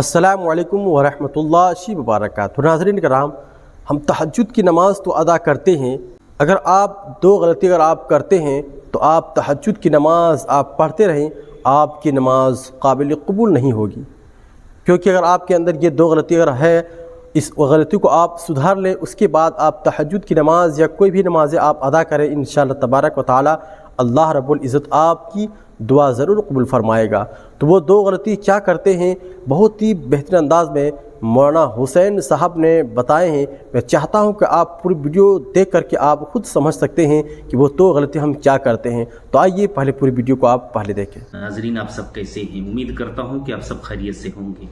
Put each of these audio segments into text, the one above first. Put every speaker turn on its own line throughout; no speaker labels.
السلام علیکم ورحمۃ اللہ وبرکاتہ۔ ناظرین کرام، ہم تہجد کی نماز تو ادا کرتے ہیں، اگر آپ دو غلطی آپ کرتے ہیں تو آپ تہجد کی نماز آپ پڑھتے رہیں، آپ کی نماز قابل قبول نہیں ہوگی، کیونکہ اگر آپ کے اندر یہ دو غلطی اگر ہے، اس غلطی کو آپ سدھار لیں، اس کے بعد آپ تہجد کی نماز یا کوئی بھی نمازیں آپ ادا کریں، انشاءاللہ تبارک و تعالی اللہ رب العزت آپ کی دعا ضرور قبول فرمائے گا۔ تو وہ دو غلطی کیا کرتے ہیں، بہت ہی بہترین انداز میں مولانا حسین صاحب نے بتائے ہیں۔ میں چاہتا ہوں کہ آپ پوری ویڈیو دیکھ کر کے آپ خود سمجھ سکتے ہیں کہ وہ دو غلطی ہم کیا کرتے ہیں۔ تو آئیے پہلے پوری ویڈیو کو آپ پہلے دیکھیں۔
ناظرین، آپ سب کیسے ہیں؟ امید کرتا ہوں کہ آپ سب خیریت سے ہوں گے۔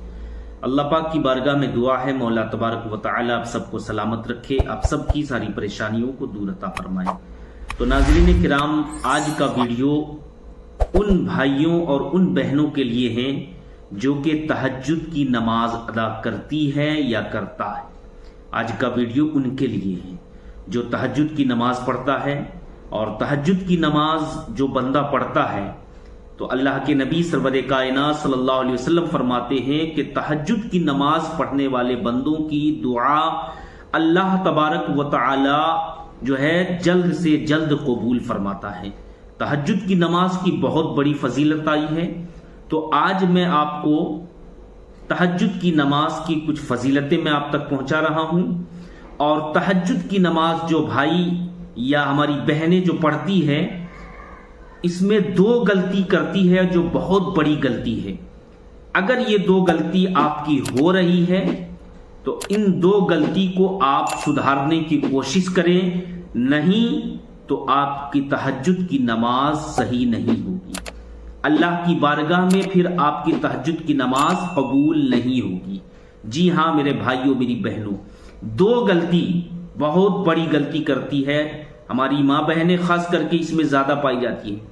اللہ پاک کی بارگاہ میں دعا ہے، مولا تبارک و تعالی آپ سب کو سلامت رکھے، آپ سب کی ساری پریشانیوں کو دور عطا فرمائے۔ تو ناظرین کرام، آج کا ویڈیو ان بھائیوں اور ان بہنوں کے لیے ہیں جو کہ تہجد کی نماز ادا کرتی ہے یا کرتا ہے۔ آج کا ویڈیو ان کے لیے ہے جو تہجد کی نماز پڑھتا ہے، اور تہجد کی نماز جو بندہ پڑھتا ہے تو اللہ کے نبی سرور کائنات صلی اللہ علیہ وسلم فرماتے ہیں کہ تہجد کی نماز پڑھنے والے بندوں کی دعا اللہ تبارک و تعالی جو ہے جلد سے جلد قبول فرماتا ہے۔ تہجد کی نماز کی بہت بڑی فضیلت آئی ہے، تو آج میں آپ کو تہجد کی نماز کی کچھ فضیلتیں میں آپ تک پہنچا رہا ہوں۔ اور تہجد کی نماز جو بھائی یا ہماری بہنیں جو پڑھتی ہے، اس میں دو غلطی کرتی ہے جو بہت بڑی غلطی ہے۔ اگر یہ دو غلطی آپ کی ہو رہی ہے تو ان دو غلطی کو آپ سدھارنے کی کوشش کریں، نہیں تو آپ کی تہجد کی نماز صحیح نہیں ہوگی، اللہ کی بارگاہ میں پھر آپ کی تہجد کی نماز قبول نہیں ہوگی۔ جی ہاں میرے بھائیوں، میری بہنوں، دو غلطی بہت بڑی غلطی کرتی ہے ہماری ماں بہنیں، خاص کر کے اس میں زیادہ پائی جاتی ہیں،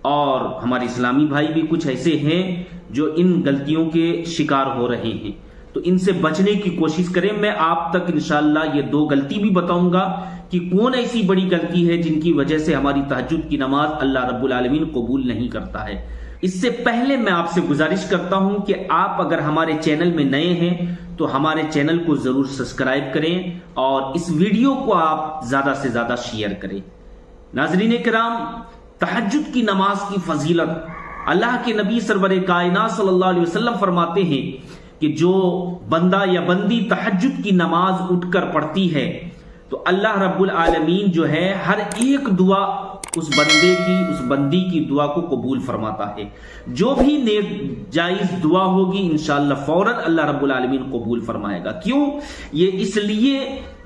اور ہمارے اسلامی بھائی بھی کچھ ایسے ہیں جو ان غلطیوں کے شکار ہو رہے ہیں۔ تو ان سے بچنے کی کوشش کریں۔ میں آپ تک انشاءاللہ یہ دو غلطی بھی بتاؤں گا کہ کون ایسی بڑی غلطی ہے جن کی وجہ سے ہماری تہجد کی نماز اللہ رب العالمین قبول نہیں کرتا ہے۔ اس سے پہلے میں آپ سے گزارش کرتا ہوں کہ آپ اگر ہمارے چینل میں نئے ہیں تو ہمارے چینل کو ضرور سبسکرائب کریں اور اس ویڈیو کو آپ زیادہ سے زیادہ شیئر کریں۔ ناظرین کرام، تہجد کی نماز کی فضیلت، اللہ کے نبی سرور کائنات صلی اللہ علیہ وسلم فرماتے ہیں کہ جو بندہ یا بندی تہجد کی نماز اٹھ کر پڑھتی ہے تو اللہ رب العالمین جو ہے ہر ایک دعا اس بندے کی، اس بندی کی دعا کو قبول فرماتا ہے۔ جو بھی نیک جائز دعا ہوگی انشاءاللہ فوراً اللہ رب العالمین قبول فرمائے گا۔ کیوں؟ یہ اس لیے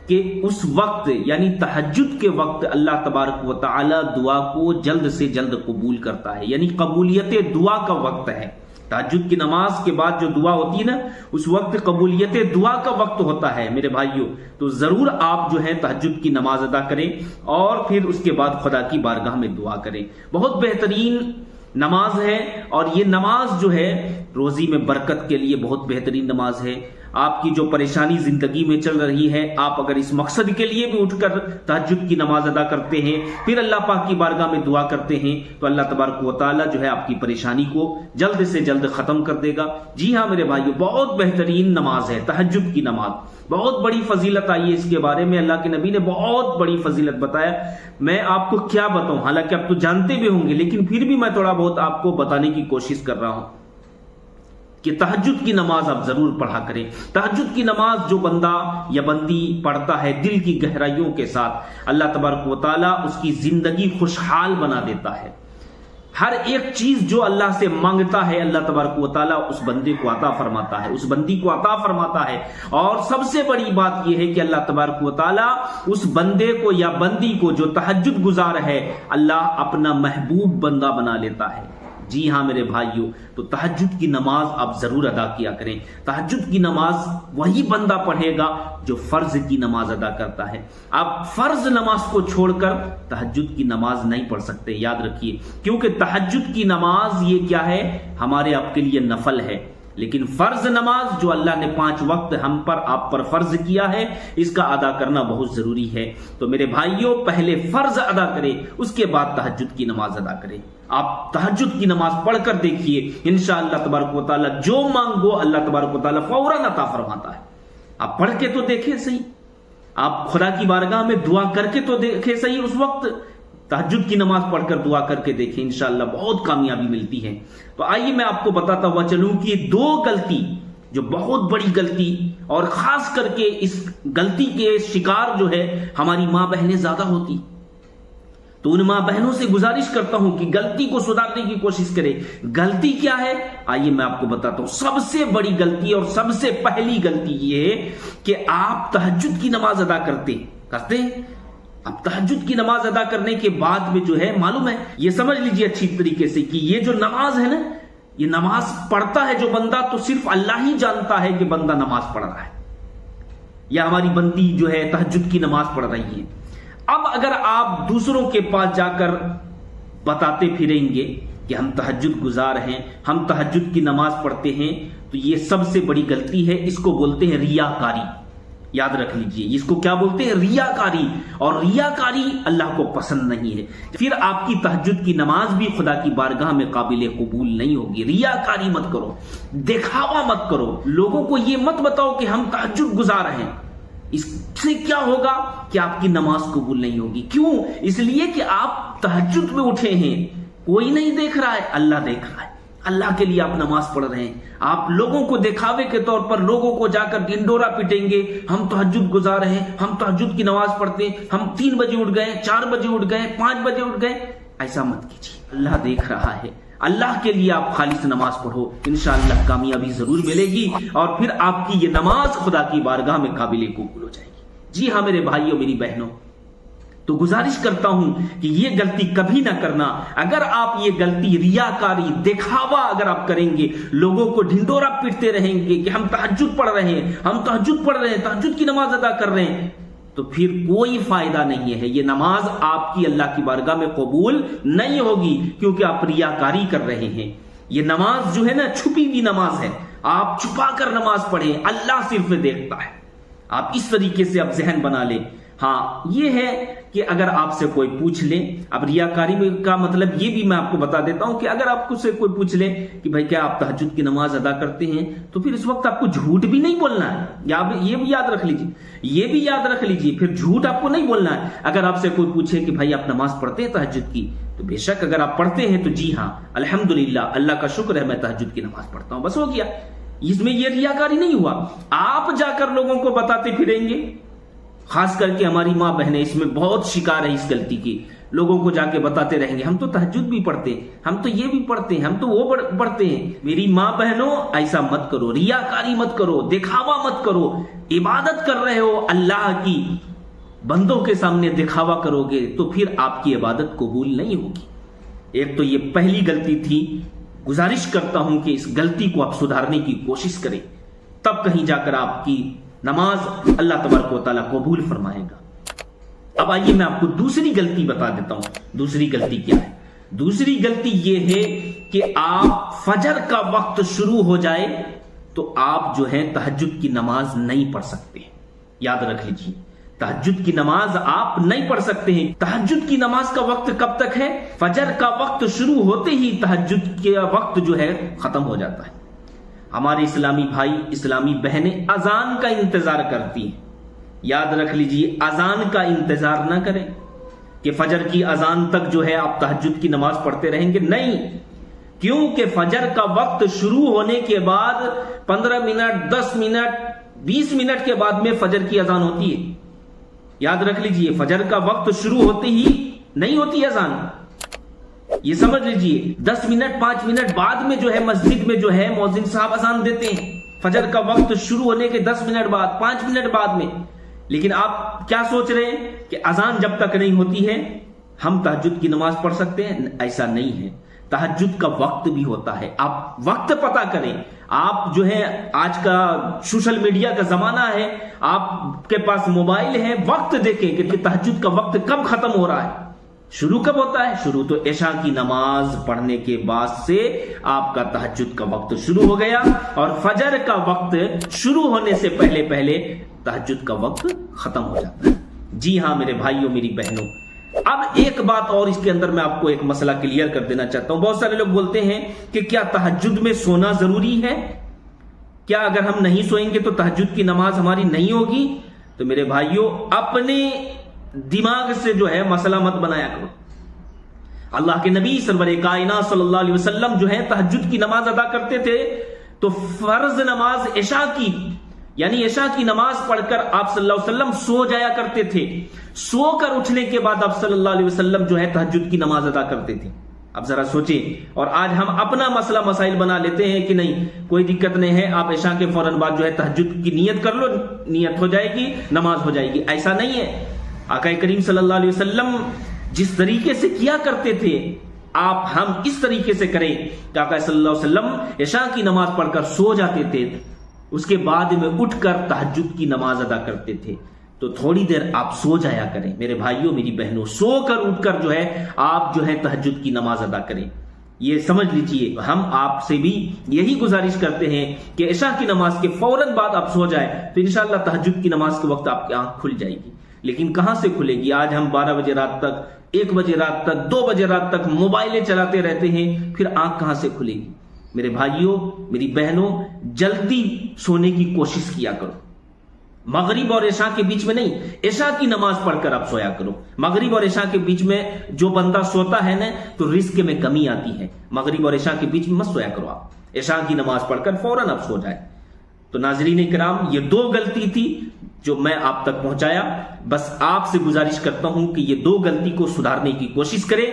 کہ اس وقت یعنی تہجد کے وقت اللہ تبارک و تعالی دعا کو جلد سے جلد قبول کرتا ہے، یعنی قبولیت دعا کا وقت ہے۔ تہجد کی نماز کے بعد جو دعا ہوتی ہے نا، اس وقت قبولیت دعا کا وقت ہوتا ہے میرے بھائیوں۔ تو ضرور آپ جو ہے تہجد کی نماز ادا کریں اور پھر اس کے بعد خدا کی بارگاہ میں دعا کریں۔ بہت بہترین نماز ہے، اور یہ نماز جو ہے روزی میں برکت کے لیے بہت بہترین نماز ہے۔ آپ کی جو پریشانی زندگی میں چل رہی ہے، آپ اگر اس مقصد کے لیے بھی اٹھ کر تہجد کی نماز ادا کرتے ہیں، پھر اللہ پاک کی بارگاہ میں دعا کرتے ہیں، تو اللہ تبارک و تعالی جو ہے آپ کی پریشانی کو جلد سے جلد ختم کر دے گا۔ جی ہاں میرے بھائیو، بہت بہترین نماز ہے تہجد کی نماز، بہت بڑی فضیلت آئی ہے اس کے بارے میں، اللہ کے نبی نے بہت بڑی فضیلت بتایا۔ میں آپ کو کیا بتاؤں، حالانکہ آپ تو جانتے بھی ہوں گے، لیکن پھر بھی میں تھوڑا بہت آپ کو بتانے کی کوشش کر رہا ہوں کہ تہجد کی نماز آپ ضرور پڑھا کریں۔ تہجد کی نماز جو بندہ یا بندی پڑھتا ہے دل کی گہرائیوں کے ساتھ، اللہ تبارک و تعالی اس کی زندگی خوشحال بنا دیتا ہے۔ ہر ایک چیز جو اللہ سے مانگتا ہے اللہ تبارک و تعالی اس بندے کو عطا فرماتا ہے، اس بندی کو عطا فرماتا ہے۔ اور سب سے بڑی بات یہ ہے کہ اللہ تبارک و تعالی اس بندے کو یا بندی کو جو تہجد گزار ہے، اللہ اپنا محبوب بندہ بنا لیتا ہے۔ جی ہاں میرے بھائیوں، تو تہجد کی نماز آپ ضرور ادا کیا کریں۔ تہجد کی نماز وہی بندہ پڑھے گا جو فرض کی نماز ادا کرتا ہے۔ آپ فرض نماز کو چھوڑ کر تہجد کی نماز نہیں پڑھ سکتے، یاد رکھیے، کیونکہ تہجد کی نماز یہ کیا ہے، ہمارے آپ کے لیے نفل ہے۔ لیکن فرض نماز جو اللہ نے 5 وقت ہم پر آپ پر فرض کیا ہے، اس کا ادا کرنا بہت ضروری ہے۔ تو میرے بھائیوں، پہلے فرض ادا کریں، اس کے بعد تہجد کی نماز ادا کریں۔ آپ تہجد کی نماز پڑھ کر دیکھیے، انشاءاللہ تبارک و تعالی جو مانگو اللہ تبارک و تعالی فوراً عطا فرماتا ہے۔ آپ پڑھ کے تو دیکھیں صحیح، آپ خدا کی بارگاہ میں دعا کر کے تو دیکھیں صحیح، اس وقت تہجد کی نماز پڑھ کر دعا کر کے دیکھیں، انشاءاللہ بہت کامیابی ملتی ہے۔ تو آئیے میں آپ کو بتاتا ہوا چلوں کہ 2 غلطی جو بہت بڑی غلطی، اور خاص کر کے اس غلطی کے شکار جو ہے ہماری ماں بہنیں زیادہ ہوتی، تو ان ماں بہنوں سے گزارش کرتا ہوں کہ غلطی کو سدھارنے کی کوشش کرے۔ غلطی کیا ہے؟ آئیے میں آپ کو بتاتا ہوں۔ سب سے بڑی غلطی اور سب سے پہلی غلطی یہ ہے کہ آپ تہجد کی نماز ادا کرتے ہیں۔ اب تہجد کی نماز ادا کرنے کے بعد میں جو ہے معلوم ہے، یہ سمجھ لیجئے اچھی طریقے سے کہ یہ جو نماز ہے نا، یہ نماز پڑھتا ہے جو بندہ تو صرف اللہ ہی جانتا ہے کہ بندہ نماز پڑھ رہا ہے، یا ہماری بندی جو ہے تہجد کی نماز پڑھ رہی ہے۔ اب اگر آپ دوسروں کے پاس جا کر بتاتے پھریں گے کہ ہم تہجد گزار ہیں، ہم تہجد کی نماز پڑھتے ہیں، تو یہ سب سے بڑی غلطی ہے۔ اس کو بولتے ہیں ریاکاری۔ یاد رکھ لیجئے، اس کو کیا بولتے ہیں؟ ریاکاری۔ اور ریاکاری اللہ کو پسند نہیں ہے، پھر آپ کی تہجد کی نماز بھی خدا کی بارگاہ میں قابل قبول نہیں ہوگی۔ ریاکاری مت کرو، دکھاوا مت کرو، لوگوں کو یہ مت بتاؤ کہ ہم تہجد گزار ہیں۔ اس سے کیا ہوگا کہ آپ کی نماز قبول نہیں ہوگی۔ کیوں؟ اس لیے کہ آپ تہجد میں اٹھے ہیں، کوئی نہیں دیکھ رہا ہے، اللہ دیکھ رہا ہے۔ اللہ کے لیے آپ نماز پڑھ رہے ہیں، آپ لوگوں کو دکھاوے کے طور پر لوگوں کو جا کر ڈنڈورا پیٹیں گے، ہم تہجد گزار ہیں، ہم تہجد کی نماز پڑھتے ہیں، ہم 3 بجے اٹھ گئے، 4 بجے اٹھ گئے، 5 بجے اٹھ گئے۔ ایسا مت کیجیے، اللہ دیکھ رہا ہے۔ اللہ کے لیے آپ خالص نماز پڑھو، انشاءاللہ کامیابی ضرور ملے گی، اور پھر آپ کی یہ نماز خدا کی بارگاہ میں قابل قبول ہو جائے گی۔ جی ہاں میرے بھائیوں، میری بہنوں، تو گزارش کرتا ہوں کہ یہ غلطی کبھی نہ کرنا۔ اگر آپ یہ غلطی ریاکاری، دکھاوا اگر آپ کریں گے، لوگوں کو ڈھنڈورا پیٹتے رہیں گے کہ ہم تہجد پڑھ رہے ہیں، ہم تہجد پڑھ رہے ہیں، تہجد کی نماز ادا کر رہے ہیں، تو پھر کوئی فائدہ نہیں ہے۔ یہ نماز آپ کی اللہ کی بارگاہ میں قبول نہیں ہوگی، کیونکہ آپ ریاکاری کر رہے ہیں۔ یہ نماز جو ہے نا، چھپی ہوئی نماز ہے، آپ چھپا کر نماز پڑھیں، اللہ صرف دیکھتا ہے۔ آپ اس طریقے سے آپ ذہن بنا لیں۔ ہاں یہ ہے کہ اگر آپ سے کوئی پوچھ لے، اب ریاکاری کا مطلب یہ بھی میں آپ کو بتا دیتا ہوں کہ اگر آپ سے کوئی پوچھ لے کہ بھائی کیا آپ تہجد کی نماز ادا کرتے ہیں، تو پھر اس وقت آپ کو جھوٹ بھی نہیں بولنا ہے، یہ بھی یاد رکھ لیجیے، یہ بھی یاد رکھ لیجیے، پھر جھوٹ آپ کو نہیں بولنا ہے۔ اگر آپ سے کوئی پوچھے کہ بھائی آپ نماز پڑھتے ہیں تہجد کی، تو بے شک اگر آپ پڑھتے ہیں تو جی ہاں الحمدللہ، اللہ کا شکر ہے میں تہجد کی نماز پڑھتا ہوں، بس ہو گیا۔ اس میں یہ ریاکاری نہیں ہوا۔ آپ جا کر لوگوں کو بتاتے پھریں گے، خاص کر کے ہماری ماں بہنیں اس میں بہت شکار ہے اس غلطی کی، لوگوں کو جا کے بتاتے رہیں گے ہم تو تہجد بھی پڑھتے ہیں، ہم تو یہ بھی پڑھتے ہیں، ہم تو وہ پڑھتے ہیں۔ میری ماں بہنوں، ایسا مت کرو، ریاکاری مت کرو، دکھاوا مت کرو۔ عبادت کر رہے ہو اللہ کی، بندوں کے سامنے دکھاوا کرو گے تو پھر آپ کی عبادت قبول نہیں ہوگی۔ ایک تو یہ پہلی غلطی تھی، گزارش کرتا ہوں کہ اس غلطی کو آپ سدھارنے کی کوشش کریں، تب کہیں جا کر آپ کی نماز اللہ تبارک و تعالیٰ قبول فرمائے گا۔ اب آئیے میں آپ کو دوسری غلطی بتا دیتا ہوں۔ دوسری غلطی کیا ہے؟ دوسری غلطی یہ ہے کہ آپ فجر کا وقت شروع ہو جائے تو آپ جو ہے تہجد کی نماز نہیں پڑھ سکتے۔ یاد رکھ لیجیے، تہجد کی نماز آپ نہیں پڑھ سکتے ہیں۔ تہجد کی نماز کا وقت کب تک ہے؟ فجر کا وقت شروع ہوتے ہی تہجد کا وقت جو ہے ختم ہو جاتا ہے۔ ہمارے اسلامی بھائی، اسلامی بہنیں اذان کا انتظار کرتی ہیں۔ یاد رکھ لیجیے، اذان کا انتظار نہ کریں کہ فجر کی اذان تک جو ہے آپ تہجد کی نماز پڑھتے رہیں گے، نہیں، کیونکہ فجر کا وقت شروع ہونے کے بعد 15 منٹ، 10 منٹ، 20 منٹ کے بعد میں فجر کی اذان ہوتی ہے۔ یاد رکھ لیجیے، فجر کا وقت شروع ہوتے ہی نہیں ہوتی اذان، یہ سمجھ لیجیے 10 منٹ 5 منٹ بعد میں جو ہے مسجد میں جو ہے مؤذن صاحب اذان دیتے ہیں، فجر کا وقت شروع ہونے کے 10 منٹ بعد، 5 منٹ بعد میں۔ لیکن آپ کیا سوچ رہے ہیں کہ اذان جب تک نہیں ہوتی ہے ہم تہجد کی نماز پڑھ سکتے ہیں؟ ایسا نہیں ہے، تہجد کا وقت بھی ہوتا ہے۔ آپ وقت پتہ کریں، آپ جو ہے آج کا سوشل میڈیا کا زمانہ ہے، آپ کے پاس موبائل ہے، وقت دیکھیں کہ تہجد کا وقت کب ختم ہو رہا ہے۔ شروع کب ہوتا ہے؟ شروع تو عشاء کی نماز پڑھنے کے بعد سے آپ کا تہجد کا وقت شروع ہو گیا، اور فجر کا وقت شروع ہونے سے پہلے پہلے تہجد کا وقت ختم ہو جاتا ہے۔ جی ہاں میرے بھائیوں، میری بہنوں، اب ایک بات اور اس کے اندر میں آپ کو ایک مسئلہ کلیئر کر دینا چاہتا ہوں۔ بہت سارے لوگ بولتے ہیں کہ کیا تہجد میں سونا ضروری ہے؟ کیا اگر ہم نہیں سوئیں گے تو تہجد کی نماز ہماری نہیں ہوگی؟ تو میرے بھائیوں، اپنے دماغ سے جو ہے مسئلہ مت بنایا کرو۔ اللہ کے نبی سرور کائنات صلی اللہ علیہ وسلم جو ہے تہجد کی نماز ادا کرتے تھے، تو فرض نماز عشاء کی، یعنی عشاء کی نماز پڑھ کر آپ صلی اللہ علیہ وسلم سو جایا کرتے تھے۔ سو کر اٹھنے کے بعد آپ صلی اللہ علیہ وسلم جو ہے تہجد کی نماز ادا کرتے تھے۔ اب ذرا سوچیں، اور آج ہم اپنا مسئلہ مسائل بنا لیتے ہیں کہ نہیں کوئی دقت نہیں ہے، آپ عشاء کے فوراً بعد جو ہے تہجد کی نیت کر لو، نیت ہو جائے گی، نماز ہو جائے گی۔ ایسا نہیں ہے۔ آقا کریم صلی اللہ علیہ وسلم جس طریقے سے کیا کرتے تھے، ہم اس طریقے سے کریں کہ آقا صلی اللہ علیہ وسلم عشاء کی نماز پڑھ کر سو جاتے تھے، اس کے بعد میں اٹھ کر تہجد کی نماز ادا کرتے تھے۔ تو تھوڑی دیر آپ سو جایا کریں میرے بھائیوں، میری بہنوں، سو کر اٹھ کر جو ہے آپ جو ہے تہجد کی نماز ادا کریں۔ یہ سمجھ لیجئے، ہم آپ سے بھی یہی گزارش کرتے ہیں کہ عشاء کی نماز کے فوراً بعد آپ سو جائیں تو انشاءاللہ تہجد کی نماز کے وقت آپ کی آنکھ کھل جائے گی۔ لیکن کہاں سے کھلے گی؟ آج ہم 12 بجے رات تک، 1 بجے رات تک، 2 بجے رات تک موبائلیں چلاتے رہتے ہیں، پھر آنکھ کہاں سے کھلے گی؟ میرے بھائیوں، میری بہنوں، جلدی سونے کی کوشش کیا کرو۔ مغرب اور عشاء کے بیچ میں نہیں، عشاء کی نماز پڑھ کر آپ سویا کرو۔ مغرب اور عشاء کے بیچ میں جو بندہ سوتا ہے نا تو رزق میں کمی آتی ہے۔ مغرب اور عشاء کے بیچ میں مت سویا کرو آپ، عشاء کی نماز پڑھ کر فوراً آپ سو جائیں۔ تو ناظرین کرام، یہ 2 غلطی تھی جو میں آپ تک پہنچایا۔ بس آپ سے گزارش کرتا ہوں کہ یہ 2 غلطی کو سدھارنے کی کوشش کریں۔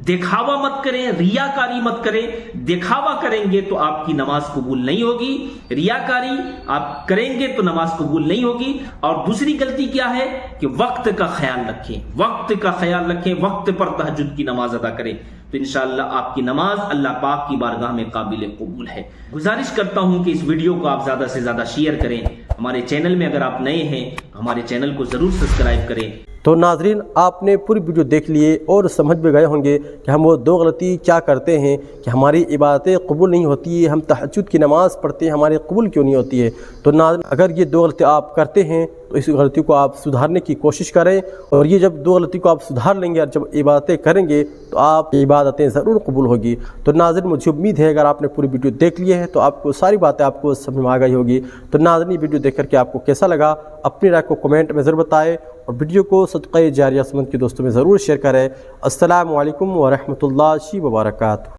دکھاوا مت کریں، ریاکاری مت کریں۔ دکھاوا کریں گے تو آپ کی نماز قبول نہیں ہوگی، ریاکاری آپ کریں گے تو نماز قبول نہیں ہوگی۔ اور دوسری غلطی کیا ہے کہ وقت کا خیال رکھیں، وقت کا خیال رکھیں، وقت پر تہجد کی نماز ادا کریں، تو انشاءاللہ آپ کی نماز اللہ پاک کی بارگاہ میں قابل قبول ہے۔ گزارش کرتا ہوں کہ اس ویڈیو کو آپ زیادہ سے زیادہ شیئر کریں۔ ہمارے چینل میں اگر آپ نئے ہیں ہمارے چینل کو ضرور سبسکرائب کریں۔
تو ناظرین، آپ نے پوری ویڈیو دیکھ لیے اور سمجھ میں گئے ہوں گے کہ ہم وہ 2 غلطی کیا کرتے ہیں کہ ہماری عبادتیں قبول نہیں ہوتی ہے، ہم تہجد کی نماز پڑھتے ہیں، ہماری قبول کیوں نہیں ہوتی ہے۔ تو ناظرین، اگر یہ 2 غلطی آپ کرتے ہیں تو اس غلطی کو آپ سدھارنے کی کوشش کریں، اور یہ جب 2 غلطی کو آپ سدھار لیں گے اور جب عبادتیں کریں گے تو آپ کی عبادتیں ضرور قبول ہوگی۔ تو ناظرین، مجھے امید ہے اگر آپ نے پوری ویڈیو دیکھ لی ہے تو آپ کو ساری باتیں آپ کو سمجھ میں آ گئی ہوگی۔ تو ناظرین، یہ ویڈیو دیکھ کر کے آپ کو کیسا لگا اپنی رائے کو کمنٹ میں ضرور بتائیں، اور ویڈیو کو صدقہ جاریہ سمجھ کے دوستوں میں ضرور شیئر کریں۔ السلام علیکم ورحمۃ اللہ وبرکاتہ۔